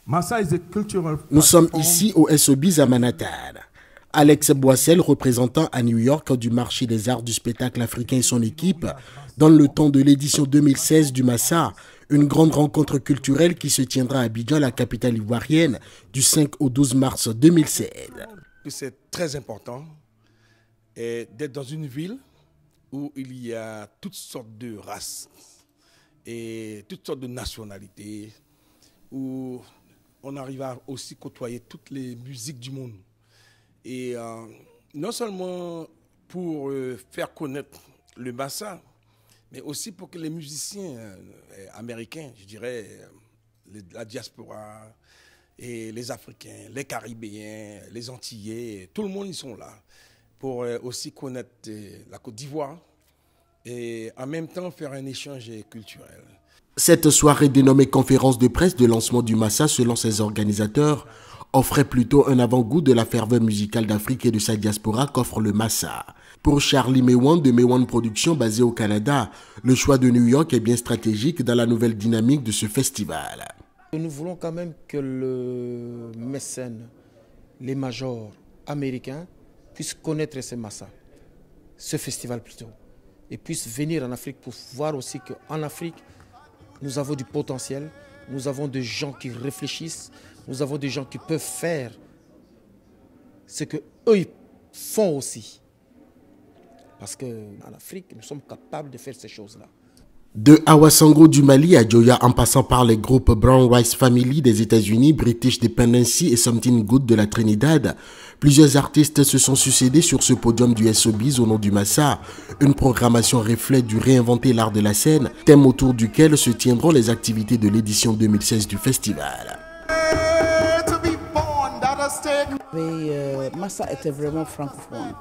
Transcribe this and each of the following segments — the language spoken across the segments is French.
Nous sommes ici au SOBIS à Manhattan. Alex Boissel, représentant à New York du marché des arts du spectacle africain et son équipe, donne le temps de l'édition 2016 du Massa, une grande rencontre culturelle qui se tiendra à Abidjan, la capitale ivoirienne, du 5 au 12 mars 2016. C'est très important d'être dans une ville où il y a toutes sortes de races et toutes sortes de nationalités, où on arrive à aussi côtoyer toutes les musiques du monde. Et non seulement pour faire connaître le Massa, mais aussi pour que les musiciens américains, je dirais, la diaspora, et les Africains, les Caribéens, les Antillais, tout le monde, ils sont là pour aussi connaître la Côte d'Ivoire et en même temps faire un échange culturel. Cette soirée dénommée conférence de presse de lancement du Massa, selon ses organisateurs, offrait plutôt un avant-goût de la ferveur musicale d'Afrique et de sa diaspora qu'offre le Massa. Pour Charlie Mewan de Mewan Productions, basé au Canada, le choix de New York est bien stratégique dans la nouvelle dynamique de ce festival. Nous voulons quand même que le mécène, les majors américains puissent connaître ce Massa, ce festival plutôt, et puissent venir en Afrique pour voir aussi qu'en Afrique, nous avons du potentiel, nous avons des gens qui réfléchissent, nous avons des gens qui peuvent faire ce qu'eux font aussi. Parce qu'en Afrique, nous sommes capables de faire ces choses-là. De Awasango du Mali à Joya, en passant par les groupes Brown Rice Family des États-Unis, British Dependency et Something Good de la Trinidad, plusieurs artistes se sont succédés sur ce podium du SOBIS au nom du Massa. Une programmation reflète du réinventer l'art de la scène, thème autour duquel se tiendront les activités de l'édition 2016 du festival. Massa était vraiment francophone.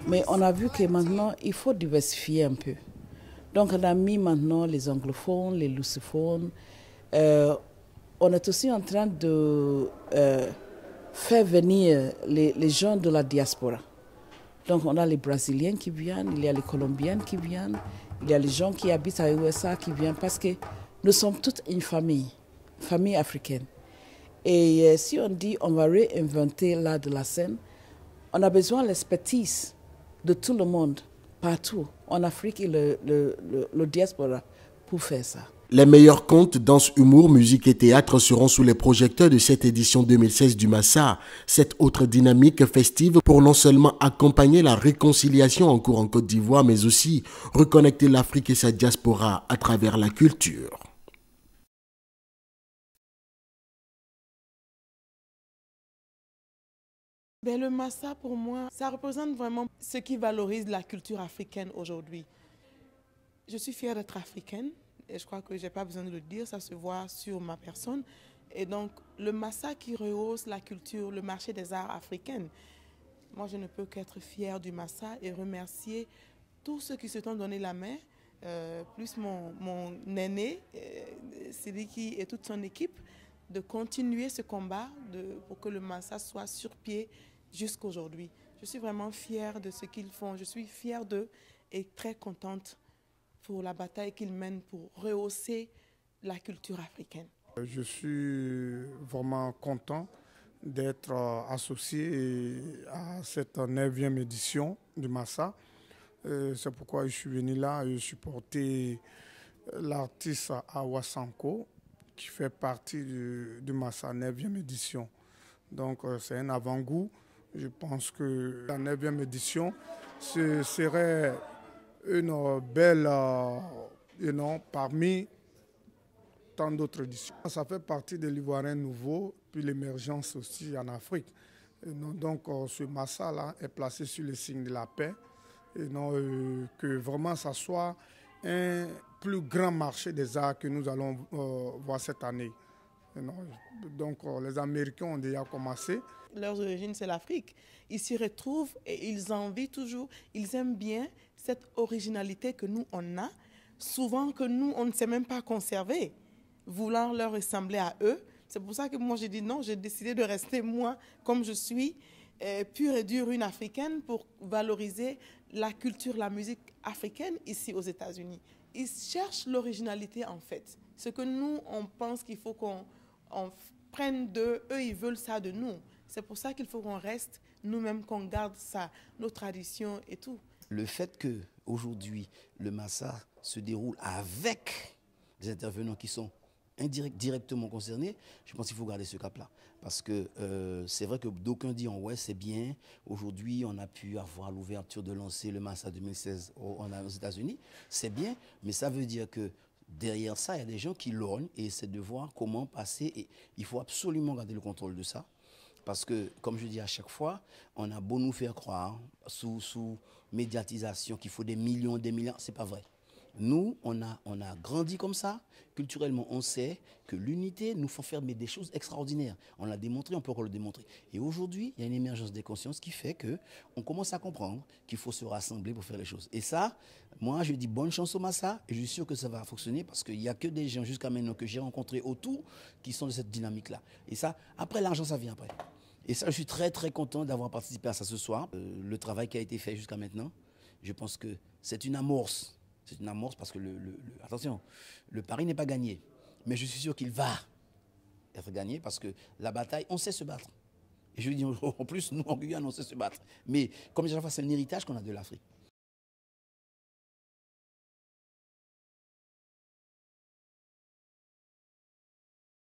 Mais on a vu que maintenant, il faut diversifier un peu. Donc on a mis maintenant les anglophones, les lusophones. On est aussi en train de faire venir les gens de la diaspora. Donc on a les Brésiliens qui viennent, il y a les Colombiens qui viennent, il y a les gens qui habitent à USA qui viennent parce que nous sommes toute une famille africaine. Et si on dit on va réinventer l'art de la scène, on a besoin de l'expertise de tout le monde, partout, en Afrique et le diaspora, pour faire ça. Les meilleurs contes, danse, humour, musique et théâtre seront sous les projecteurs de cette édition 2016 du Massa. Cette autre dynamique festive pour non seulement accompagner la réconciliation en cours en Côte d'Ivoire, mais aussi reconnecter l'Afrique et sa diaspora à travers la culture. Le Massa, pour moi, ça représente vraiment ce qui valorise la culture africaine aujourd'hui. Je suis fière d'être africaine et je crois que je n'ai pas besoin de le dire, ça se voit sur ma personne. Et donc, le Massa qui rehausse la culture, le marché des arts africains. Moi, je ne peux qu'être fière du Massa et remercier tous ceux qui se sont donné la main, plus mon aîné, Sidiki et toute son équipe, de continuer ce combat pour que le Massa soit sur pied jusqu'à aujourd'hui. Je suis vraiment fière de ce qu'ils font, je suis fière d'eux et très contente pour la bataille qu'ils mènent pour rehausser la culture africaine. Je suis vraiment content d'être associé à cette 9e édition du Massa. C'est pourquoi je suis venu là et supporter l'artiste Awasango qui fait partie du Massa 9e édition. Donc c'est un avant-goût. Je pense que la 9e édition, ce serait une belle, parmi tant d'autres éditions. Ça fait partie de l'Ivoirien nouveau, puis l'émergence aussi en Afrique. Donc ce Massa-là est placé sur le signe de la paix. Et non, que vraiment ça soit un plus grand marché des arts que nous allons voir cette année. Donc les Américains ont déjà commencé. Leurs origines, c'est l'Afrique. Ils s'y retrouvent et ils envient toujours, ils aiment bien cette originalité que nous, on a, souvent que nous, on ne sait même pas conserver, voulant leur ressembler à eux. C'est pour ça que moi, j'ai dit non, j'ai décidé de rester moi comme je suis, pure et dure, une Africaine, pour valoriser la culture, la musique africaine ici aux États-Unis. Ils cherchent l'originalité en fait. Ce que nous, on pense qu'il faut qu'on on prenne d'eux, eux, ils veulent ça de nous. C'est pour ça qu'il faut qu'on reste nous-mêmes, qu'on garde ça, nos traditions et tout. Le fait qu'aujourd'hui, le Massa se déroule avec des intervenants qui sont directement concernés, je pense qu'il faut garder ce cap-là. Parce que c'est vrai que d'aucuns disent, ouais, c'est bien, aujourd'hui, on a pu avoir l'ouverture de lancer le Massa 2016 aux États-Unis, c'est bien, mais ça veut dire que derrière ça, il y a des gens qui lorgnent et essaient de voir comment passer. Et il faut absolument garder le contrôle de ça. Parce que, comme je dis à chaque fois, on a beau nous faire croire, sous médiatisation, qu'il faut des millions, c'est pas vrai. Nous, on a grandi comme ça. Culturellement, on sait que l'unité nous fait faire des choses extraordinaires. On l'a démontré, on peut encore le démontrer. Et aujourd'hui, il y a une émergence des consciences qui fait qu'on commence à comprendre qu'il faut se rassembler pour faire les choses. Et ça, moi, je dis bonne chance au Massa et je suis sûr que ça va fonctionner parce qu'il n'y a que des gens jusqu'à maintenant que j'ai rencontrés autour qui sont de cette dynamique-là. Et ça, après, l'argent, ça vient après. Et ça, je suis très, très content d'avoir participé à ça ce soir. Le travail qui a été fait jusqu'à maintenant, je pense que c'est une amorce. C'est une amorce parce que, attention, le pari n'est pas gagné. Mais je suis sûr qu'il va être gagné parce que la bataille, on sait se battre. Et je dis en plus, nous, en Guyane, on sait se battre. Mais comme chaque fois, c'est un héritage qu'on a de l'Afrique.